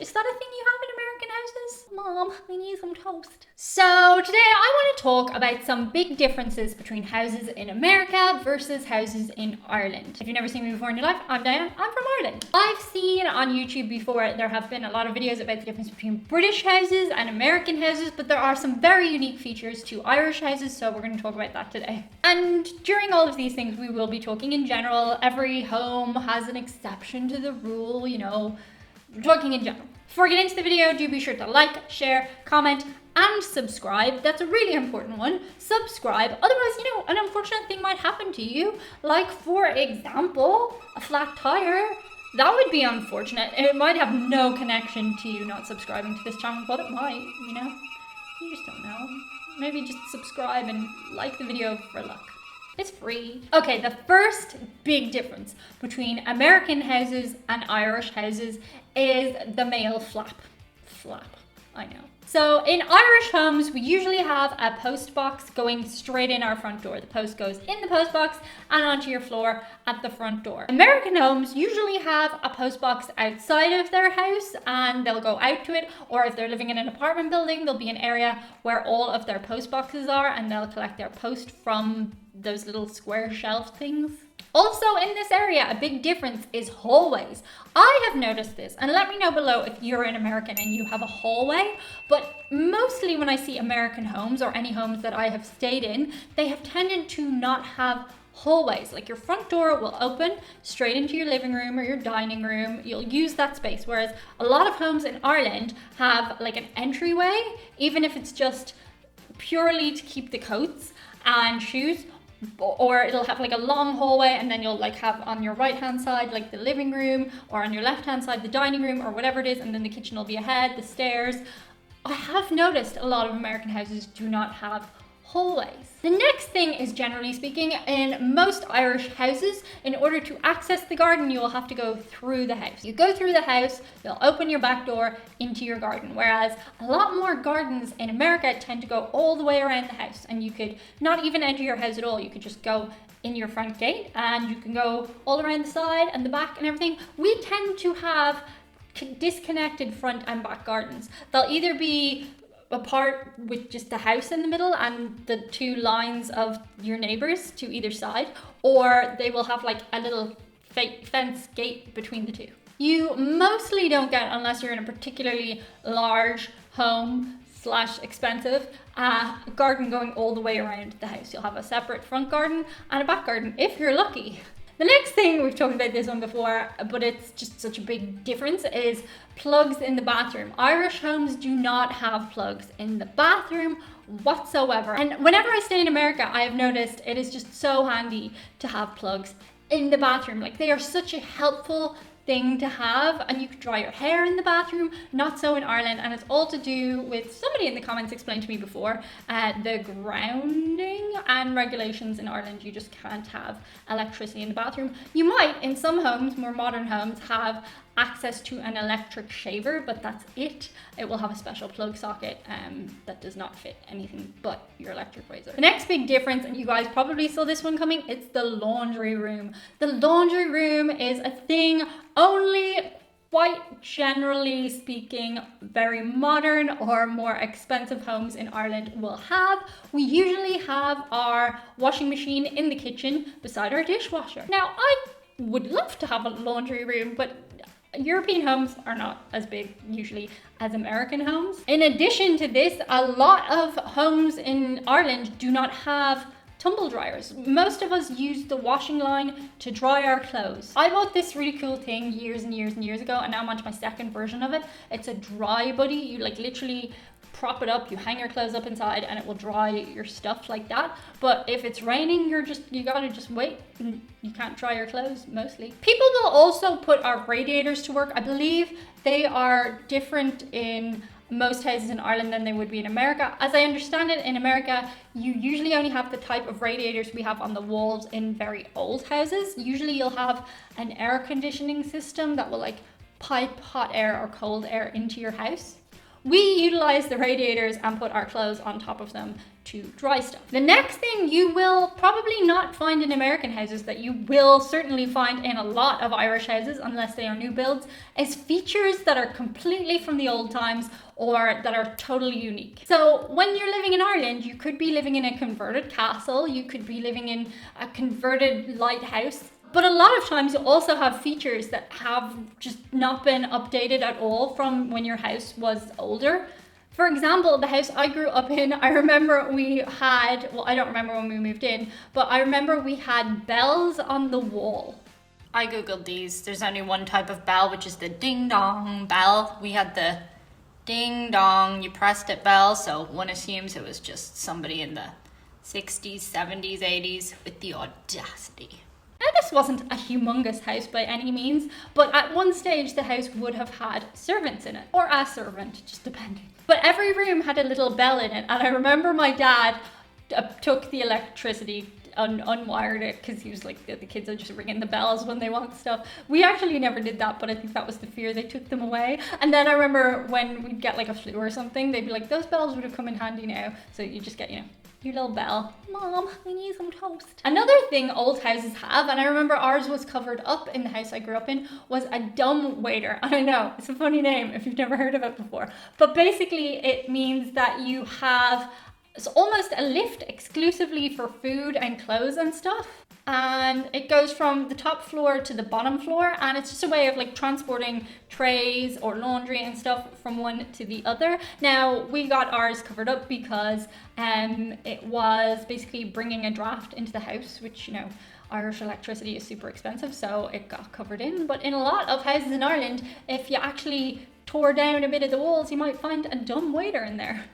Is that a thing you have in American houses? Mom, I need some toast. So today I want to talk about some big differences between houses in America versus houses in Ireland. If you've never seen me before in your life, I'm Diane, I'm from Ireland. I've seen on YouTube before, there have been a lot of videos about the difference between British houses and American houses, but there are some very unique features to Irish houses, so we're going to talk about that today. And during all of these things, we will be talking in general. Every home has an exception to the rule, you know, we're talking in general. Before we get into the video, do be sure to like, share, comment, and subscribe. That's a really important one. Subscribe. Otherwise, you know, an unfortunate thing might happen to you. Like, for example, a flat tire. That would be unfortunate. It might have no connection to you not subscribing to this channel, but it might, you know. You just don't know. Maybe just subscribe and like the video for luck. It's free. Okay, the first big difference between American houses and Irish houses is the male flap. I know. So in Irish homes, we usually have a post box going straight in our front door. The post goes in the post box and onto your floor at the front door. American homes usually have a post box outside of their house and they'll go out to it, or if they're living in an apartment building, there'll be an area where all of their post boxes are and they'll collect their post from those little square shelf things. Also in this area, a big difference is hallways. I have noticed this, and let me know below if you're an American and you have a hallway, but mostly when I see American homes or any homes that I have stayed in, they have tended to not have hallways. Like your front door will open straight into your living room or your dining room. You'll use that space, whereas a lot of homes in Ireland have like an entryway, even if it's just purely to keep the coats and shoes, or it'll have like a long hallway and then you'll like have on your right hand side like the living room, or on your left hand side the dining room, or whatever it is, and then the kitchen will be ahead, the stairs. I have noticed a lot of American houses do not have hallways. The next thing is, generally speaking, in most Irish houses, in order to access the garden, you will have to go through the house. You go through the house, you'll open your back door into your garden, whereas a lot more gardens in America tend to go all the way around the house, and you could not even enter your house at all. You could just go in your front gate and you can go all around the side and the back and everything. We tend to have disconnected front and back gardens. They'll either be apart with just the house in the middle and the two lines of your neighbors to either side, or they will have like a little fence gate between the two. You mostly don't get, unless you're in a particularly large home / expensive, garden going all the way around the house. You'll have a separate front garden and a back garden if you're lucky. The next thing, we've talked about this one before, but it's just such a big difference, is plugs in the bathroom. Irish homes do not have plugs in the bathroom whatsoever. And whenever I stay in America, I have noticed it is just so handy to have plugs in the bathroom. Like, they are such a helpful thing to have, and you can dry your hair in the bathroom. Not so in Ireland, and it's all to do with, somebody in the comments explained to me before, the grounding and regulations in Ireland. You just can't have electricity in the bathroom. You might, in some homes, more modern homes, have access to an electric shaver, but that's it. It will have a special plug socket that does not fit anything but your electric razor. The next big difference, and you guys probably saw this one coming, it's the laundry room. The laundry room is a thing only, quite generally speaking, very modern or more expensive homes in Ireland will have. We usually have our washing machine in the kitchen beside our dishwasher. Now, I would love to have a laundry room, but European homes are not as big usually as American homes. In addition to this, a lot of homes in Ireland do not have tumble dryers. Most of us use the washing line to dry our clothes. I bought this really cool thing years and years and years ago, and now I'm onto my second version of it. It's a dry buddy. You like literally prop it up, you hang your clothes up inside, and it will dry your stuff like that. But if it's raining, you gotta just wait, and you can't dry your clothes mostly. People will also put our radiators to work. I believe they are different in most houses in Ireland than they would be in America. As I understand it, in America, you usually only have the type of radiators we have on the walls in very old houses. Usually you'll have an air conditioning system that will like pipe hot air or cold air into your house. We utilize the radiators and put our clothes on top of them to dry stuff. The next thing you will probably not find in American houses that you will certainly find in a lot of Irish houses, unless they are new builds, is features that are completely from the old times or that are totally unique. So when you're living in Ireland, you could be living in a converted castle, you could be living in a converted lighthouse, but a lot of times you also have features that have just not been updated at all from when your house was older. For example, the house I grew up in, I remember we had, well, I don't remember when we moved in, but I remember we had bells on the wall. I googled these. There's only one type of bell, which is the ding dong bell. We had the ding dong, you pressed it bell, so one assumes it was just somebody in the 60s, 70s, 80s with the audacity. Now, this wasn't a humongous house by any means, but at one stage the house would have had servants in it, or a servant, just depending. But every room had a little bell in it, and I remember my dad took the electricity, unwired it, because he was like, the kids are just ringing the bells when they want stuff. We actually never did that, but I think that was the fear, they took them away. And then I remember when we'd get like a flu or something, they'd be like, those bells would have come in handy now. So you just get, your little bell. Mom, we need some toast. Another thing old houses have, and I remember ours was covered up in the house I grew up in, was a dumb waiter. And I know, it's a funny name if you've never heard of it before. But basically it means that you have, it's almost a lift exclusively for food and clothes and stuff. And it goes from the top floor to the bottom floor, and it's just a way of like transporting trays or laundry and stuff from one to the other. Now, we got ours covered up because it was basically bringing a draft into the house, which, Irish electricity is super expensive, so it got covered in. But in a lot of houses in Ireland, if you actually tore down a bit of the walls, you might find a dumb waiter in there.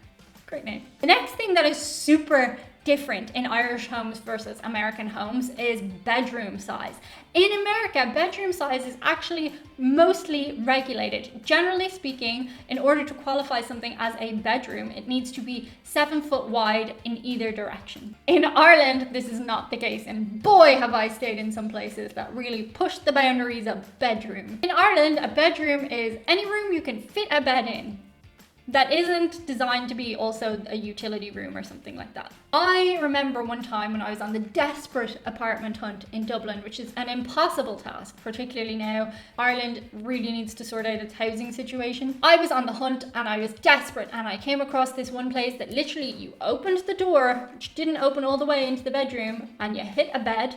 Great name. The next thing that is super different in Irish homes versus American homes is bedroom size. In America, bedroom size is actually mostly regulated. Generally speaking, in order to qualify something as a bedroom, it needs to be 7 foot wide in either direction. In Ireland, this is not the case, and boy have I stayed in some places that really pushed the boundaries of bedroom. In Ireland, a bedroom is any room you can fit a bed in that isn't designed to be also a utility room or something like that. I remember one time when I was on the desperate apartment hunt in Dublin, which is an impossible task, particularly now. Ireland really needs to sort out its housing situation. I was on the hunt and I was desperate, and I came across this one place that literally you opened the door, which didn't open all the way into the bedroom, and you hit a bed,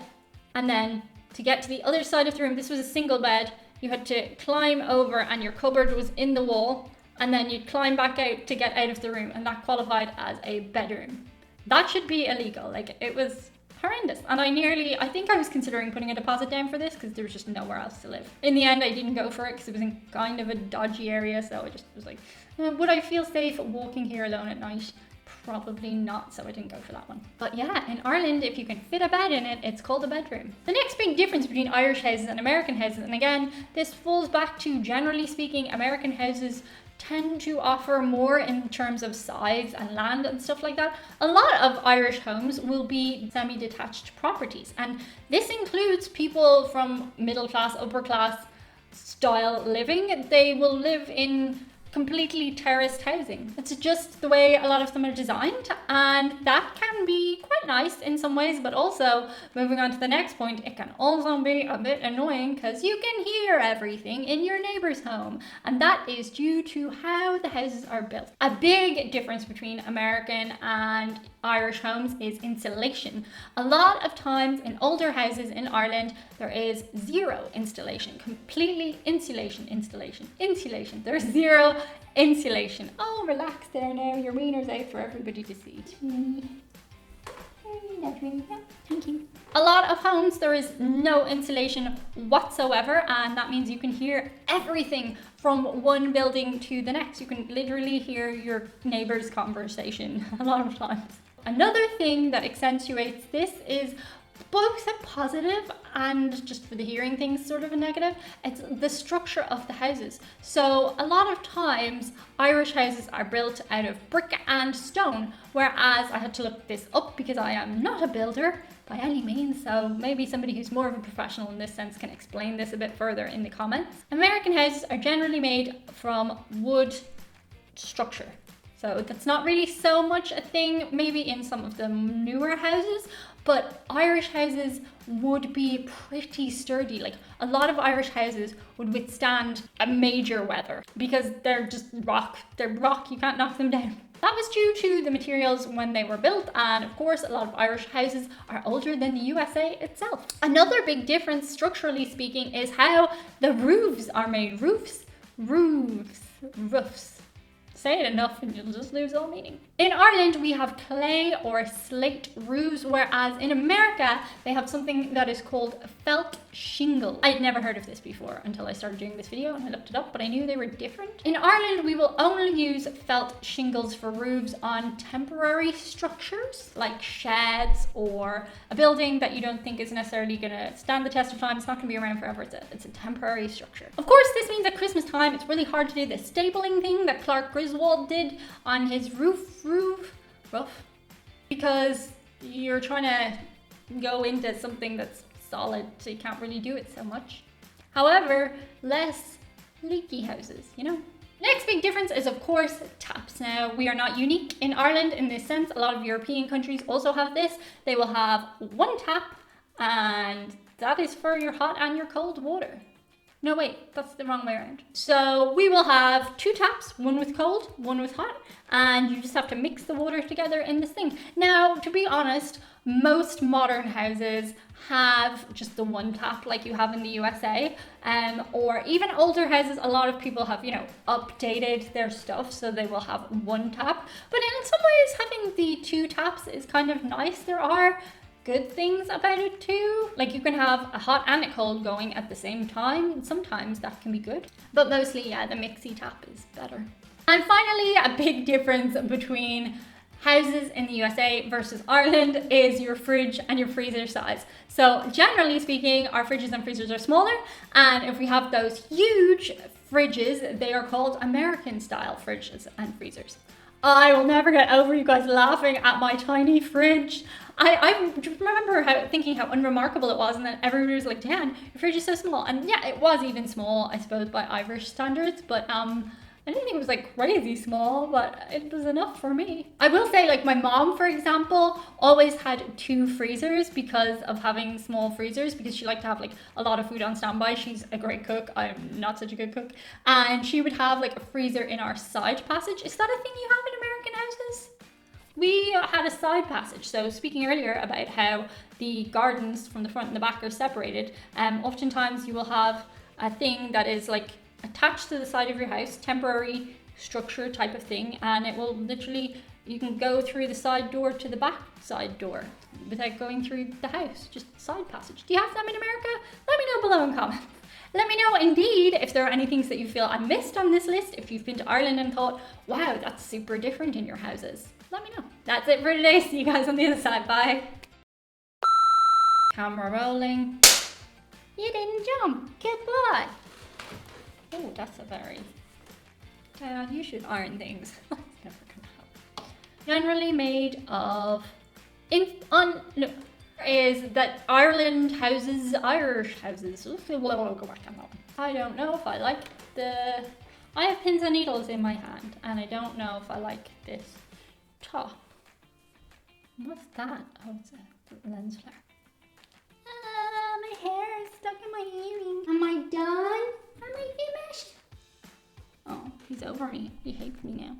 and then to get to the other side of the room, this was a single bed, you had to climb over and your cupboard was in the wall, and then you'd climb back out to get out of the room, and that qualified as a bedroom. That should be illegal. Like, it was horrendous. And I think I was considering putting a deposit down for this because there was just nowhere else to live. In the end, I didn't go for it because it was in kind of a dodgy area, so I just was like, would I feel safe walking here alone at night? Probably not, so I didn't go for that one. But yeah, in Ireland, if you can fit a bed in it, it's called a bedroom. The next big difference between Irish houses and American houses, and again, this falls back to, generally speaking, American houses tend to offer more in terms of size and land and stuff like that. A lot of Irish homes will be semi-detached properties, and this includes people from middle class, upper class style living. They will live in completely terraced housing. It's just the way a lot of them are designed, and that can be quite nice in some ways, but also, moving on to the next point, it can also be a bit annoying because you can hear everything in your neighbor's home, and that is due to how the houses are built. A big difference between American and Irish homes is insulation. A lot of times in older houses in Ireland, there is zero insulation, completely insulation. There's zero insulation. Oh, relax there now. Your wiener's out for everybody to see. Thank you. A lot of homes, there is no insulation whatsoever, and that means you can hear everything from one building to the next. You can literally hear your neighbor's conversation a lot of times. Another thing that accentuates this is both a positive and, just for the hearing things, sort of a negative. It's the structure of the houses. So a lot of times Irish houses are built out of brick and stone, whereas I had to look this up because I am not a builder by any means, so maybe somebody who's more of a professional in this sense can explain this a bit further in the comments. American houses are generally made from wood, structure. So that's not really so much a thing maybe in some of the newer houses, but Irish houses would be pretty sturdy. Like a lot of Irish houses would withstand a major weather because they're just rock. They're rock, you can't knock them down. That was due to the materials when they were built, and of course a lot of Irish houses are older than the USA itself. Another big difference structurally speaking is how the roofs are made. Roofs. Say it enough and you'll just lose all meaning. In Ireland, we have clay or slate roofs, whereas in America, they have something that is called felt shingle. I'd never heard of this before until I started doing this video and I looked it up, but I knew they were different. In Ireland, we will only use felt shingles for roofs on temporary structures like sheds or a building that you don't think is necessarily gonna stand the test of time. It's not gonna be around forever. It's a temporary structure. Of course, this means at Christmas time, it's really hard to do the stapling thing that Clark Griswold did on his roof, because you're trying to go into something that's solid, so you can't really do it so much. However, less leaky houses, you know? Next big difference is, of course, taps. Now, we are not unique in Ireland in this sense. A lot of European countries also have this. They will have one tap, and that is for your hot and your cold water. No, wait, that's the wrong way around. So we will have two taps, one with cold, one with hot, and you just have to mix the water together in this thing. Now, to be honest, most modern houses have just the one tap like you have in the USA, or even older houses, a lot of people have, you know, updated their stuff, so they will have one tap. But in some ways, having the two taps is kind of nice. There are good things about it too. Like you can have a hot and a cold going at the same time. Sometimes that can be good, but mostly, yeah, the mixy tap is better. And finally, a big difference between houses in the USA versus Ireland is your fridge and your freezer size. So generally speaking, our fridges and freezers are smaller, and if we have those huge fridges, they are called American style fridges and freezers. I will never get over you guys laughing at my tiny fridge. I remember thinking how unremarkable it was, and then everybody was like, "Diane, your fridge is so small." And yeah, it was even small, I suppose, by Irish standards, but I didn't think it was like crazy small, but it was enough for me. I will say, like, my mom, for example, always had two freezers because of having small freezers, because she liked to have like a lot of food on standby. She's a great cook. I'm not such a good cook. And she would have like a freezer in our side passage. Is that a thing you have in American houses? We had a side passage. So speaking earlier about how the gardens from the front and the back are separated, oftentimes you will have a thing that is like attached to the side of your house, temporary structure type of thing, and it will literally, you can go through the side door to the back side door without going through the house, just side passage. Do you have them in America? Let me know below in comments. Let me know indeed if there are any things that you feel I missed on this list, if you've been to Ireland and thought, wow, that's super different in your houses. Let me know. That's it for today. See you guys on the other side. Bye. Camera rolling. You didn't jump. Goodbye. Oh, that's a very... you should iron things. That's never gonna help. Generally made of... is that Irish houses... We'll go back on that one. I don't know if I like the... I have pins and needles in my hand, and I don't know if I like this top. What's that? Oh, it's a lens flare. My hair is stuck in my earring. Am I done? Am I finished? Oh, he's over me. He hates me now.